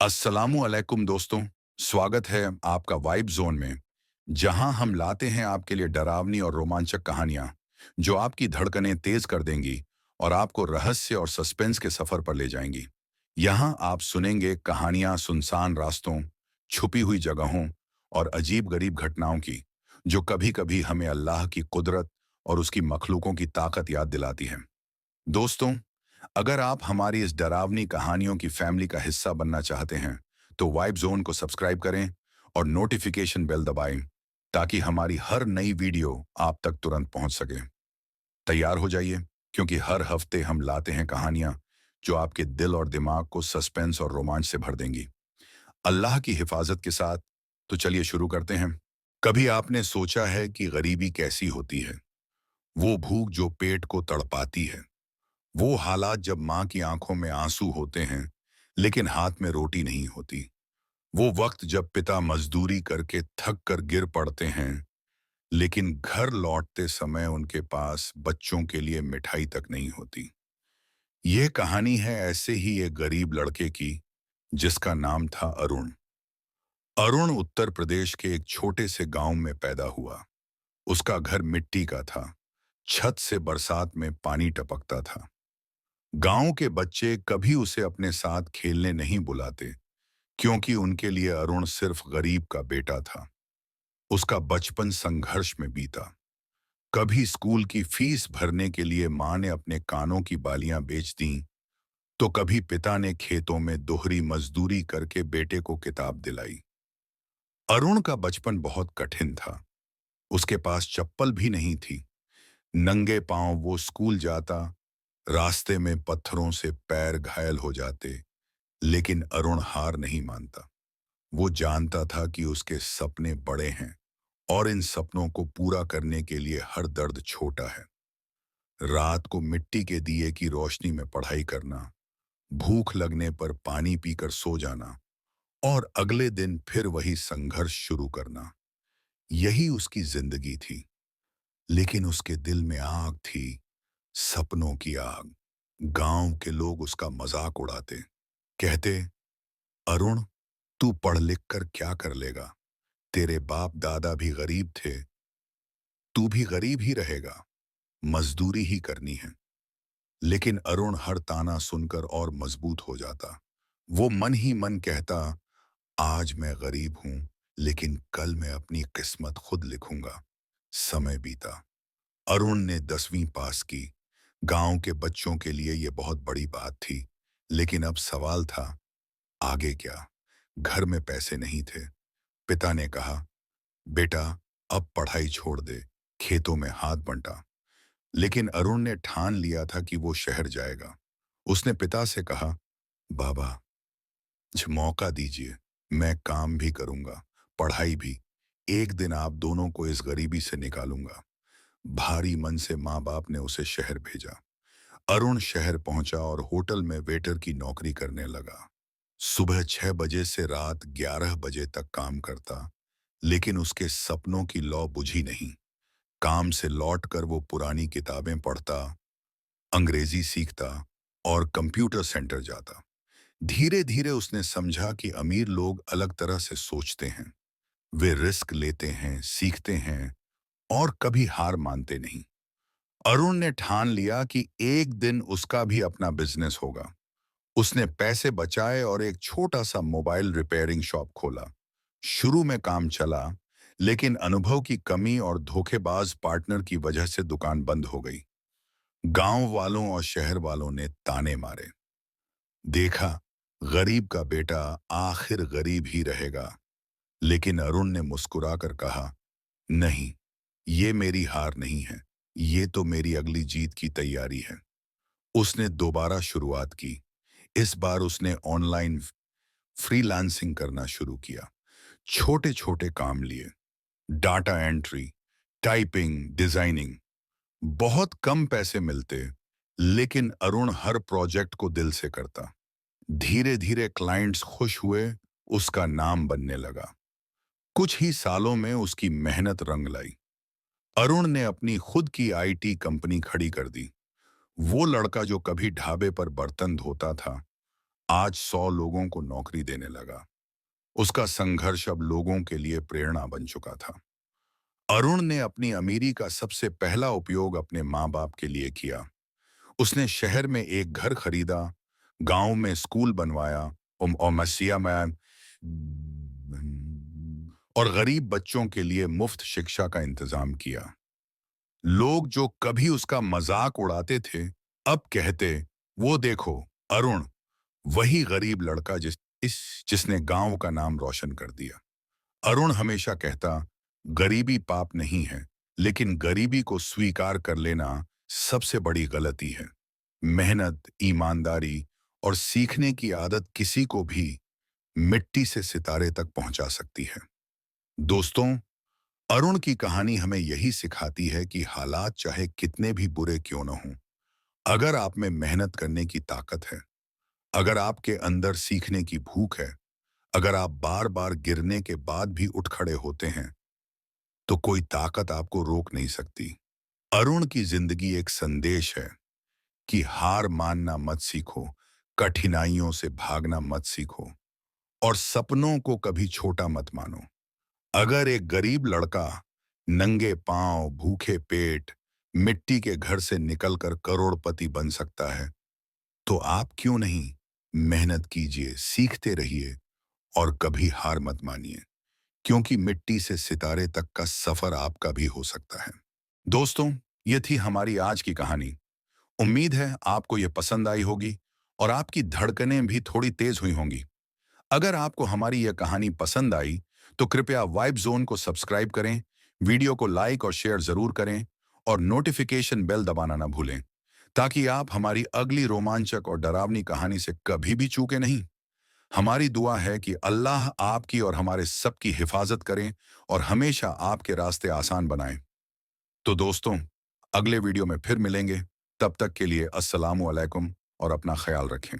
अस्सलामु अलैकुम दोस्तों। स्वागत है आपका वाइब जोन में, जहां हम लाते हैं आपके लिए डरावनी और रोमांचक कहानियां जो आपकी धड़कनें तेज कर देंगी और आपको रहस्य और सस्पेंस के सफर पर ले जाएंगी। यहां आप सुनेंगे कहानियां सुनसान रास्तों, छुपी हुई जगहों और अजीब-गरीब घटनाओं की, जो कभी-कभी हमें अल्लाह की कुदरत और उसकी मखलूकों की ताकत याद दिलाती हैं। दोस्तों, अगर आप हमारी इस डरावनी कहानियों की फैमिली का हिस्सा बनना चाहते हैं, तो वाइब जोन को सब्सक्राइब करें और नोटिफिकेशन बेल दबाएं ताकि हमारी हर नई वीडियो आप तक तुरंत पहुंच सके। तैयार हो जाइए, क्योंकि हर हफ्ते हम लाते हैं कहानियां जो आपके दिल और दिमाग को सस्पेंस और रोमांच से भर देंगी। अल्लाह की हिफाजत के साथ। तो चलिए शुरू करते हैं। कभी आपने सोचा है कि गरीबी कैसी होती है? वो भूख जो पेट को तड़पाती है, वो हालात जब माँ की आंखों में आंसू होते हैं लेकिन हाथ में रोटी नहीं होती। वो वक्त जब पिता मजदूरी करके थक कर गिर पड़ते हैं लेकिन घर लौटते समय उनके पास बच्चों के लिए मिठाई तक नहीं होती। ये कहानी है ऐसे ही एक गरीब लड़के की, जिसका नाम था अरुण। अरुण उत्तर प्रदेश के एक छोटे से गांव में पैदा हुआ। उसका घर मिट्टी का था, छत से बरसात में पानी टपकता था। गांव के बच्चे कभी उसे अपने साथ खेलने नहीं बुलाते, क्योंकि उनके लिए अरुण सिर्फ गरीब का बेटा था। उसका बचपन संघर्ष में बीता। कभी स्कूल की फीस भरने के लिए माँ ने अपने कानों की बालियां बेच दी, तो कभी पिता ने खेतों में दोहरी मजदूरी करके बेटे को किताब दिलाई। अरुण का बचपन बहुत कठिन था। उसके पास चप्पल भी नहीं थी। नंगे पांव वो स्कूल जाता। रास्ते में पत्थरों से पैर घायल हो जाते, लेकिन अरुण हार नहीं मानता। वो जानता था कि उसके सपने बड़े हैं और इन सपनों को पूरा करने के लिए हर दर्द छोटा है। रात को मिट्टी के दिए की रोशनी में पढ़ाई करना, भूख लगने पर पानी पीकर सो जाना और अगले दिन फिर वही संघर्ष शुरू करना, यही उसकी जिंदगी थी। लेकिन उसके दिल में आग थी, सपनों की आग। गांव के लोग उसका मजाक उड़ाते, कहते, अरुण, तू पढ़ लिख कर क्या कर लेगा? तेरे बाप दादा भी गरीब थे, तू भी गरीब ही रहेगा, मजदूरी ही करनी है। लेकिन अरुण हर ताना सुनकर और मजबूत हो जाता। वो मन ही मन कहता, आज मैं गरीब हूं, लेकिन कल मैं अपनी किस्मत खुद लिखूंगा। समय बीता। अरुण ने 10वीं पास की। गांव के बच्चों के लिए यह बहुत बड़ी बात थी, लेकिन अब सवाल था, आगे क्या? घर में पैसे नहीं थे। पिता ने कहा, बेटा, अब पढ़ाई छोड़ दे, खेतों में हाथ बंटा। लेकिन अरुण ने ठान लिया था कि वो शहर जाएगा। उसने पिता से कहा, बाबा, मुझे मौका दीजिए, मैं काम भी करूंगा, पढ़ाई भी। एक दिन आप दोनों को इस गरीबी से निकालूंगा। भारी मन से माँ बाप ने उसे शहर भेजा। अरुण शहर पहुंचा और होटल में वेटर की नौकरी करने लगा। सुबह 6 बजे से रात 11 बजे तक काम करता, लेकिन उसके सपनों की लौ बुझी नहीं। काम से लौटकर वो पुरानी किताबें पढ़ता, अंग्रेजी सीखता और कंप्यूटर सेंटर जाता। धीरे धीरे उसने समझा कि अमीर लोग अलग तरह से सोचते हैं। वे रिस्क लेते हैं, सीखते हैं और कभी हार मानते नहीं। अरुण ने ठान लिया कि एक दिन उसका भी अपना बिजनेस होगा। उसने पैसे बचाए और एक छोटा सा मोबाइल रिपेयरिंग शॉप खोला। शुरू में काम चला, लेकिन अनुभव की कमी और धोखेबाज पार्टनर की वजह से दुकान बंद हो गई। गांव वालों और शहर वालों ने ताने मारे। देखा, गरीब का बेटा आखिर गरीब ही रहेगा। लेकिन अरुण ने मुस्कुराकर कहा, नहीं, ये मेरी हार नहीं है, ये तो मेरी अगली जीत की तैयारी है। उसने दोबारा शुरुआत की। इस बार उसने ऑनलाइन फ्रीलांसिंग करना शुरू किया। छोटे छोटे काम लिए, डाटा एंट्री, टाइपिंग, डिजाइनिंग। बहुत कम पैसे मिलते, लेकिन अरुण हर प्रोजेक्ट को दिल से करता। धीरे धीरे क्लाइंट्स खुश हुए, उसका नाम बनने लगा। कुछ ही सालों में उसकी मेहनत रंग लाई। अरुण ने अपनी खुद की आईटी कंपनी खड़ी कर दी। वो लड़का जो कभी ढाबे पर बर्तन धोता था, आज 100 लोगों को नौकरी देने लगा। उसका संघर्ष अब लोगों के लिए प्रेरणा बन चुका था। अरुण ने अपनी अमीरी का सबसे पहला उपयोग अपने माँ बाप के लिए किया। उसने शहर में एक घर खरीदा, गांव में स्कूल बनवाया और मसीहा में और गरीब बच्चों के लिए मुफ्त शिक्षा का इंतजाम किया। लोग जो कभी उसका मजाक उड़ाते थे, अब कहते, वो देखो, अरुण, वही गरीब लड़का जिसने गांव का नाम रोशन कर दिया। अरुण हमेशा कहता, गरीबी पाप नहीं है, लेकिन गरीबी को स्वीकार कर लेना सबसे बड़ी गलती है। मेहनत, ईमानदारी और सीखने की आदत किसी को भी मिट्टी से सितारे तक पहुंचा सकती है। दोस्तों, अरुण की कहानी हमें यही सिखाती है कि हालात चाहे कितने भी बुरे क्यों न हों, अगर आप में मेहनत करने की ताकत है, अगर आपके अंदर सीखने की भूख है, अगर आप बार बार गिरने के बाद भी उठ खड़े होते हैं, तो कोई ताकत आपको रोक नहीं सकती। अरुण की जिंदगी एक संदेश है कि हार मानना मत सीखो, कठिनाइयों से भागना मत सीखो और सपनों को कभी छोटा मत मानो। अगर एक गरीब लड़का नंगे पांव, भूखे पेट, मिट्टी के घर से निकलकर करोड़पति बन सकता है, तो आप क्यों नहीं? मेहनत कीजिए, सीखते रहिए और कभी हार मत मानिए, क्योंकि मिट्टी से सितारे तक का सफर आपका भी हो सकता है। दोस्तों, ये थी हमारी आज की कहानी। उम्मीद है आपको ये पसंद आई होगी और आपकी धड़कनें भी थोड़ी तेज हुई होंगी। अगर आपको हमारी यह कहानी पसंद आई, तो कृपया वाइब जोन को सब्सक्राइब करें, वीडियो को लाइक और शेयर जरूर करें और नोटिफिकेशन बेल दबाना ना भूलें, ताकि आप हमारी अगली रोमांचक और डरावनी कहानी से कभी भी चूके नहीं। हमारी दुआ है कि अल्लाह आपकी और हमारे सबकी हिफाजत करें और हमेशा आपके रास्ते आसान बनाएं। तो दोस्तों, अगले वीडियो में फिर मिलेंगे। तब तक के लिए अस्सलामु अलैकुम और अपना ख्याल रखें।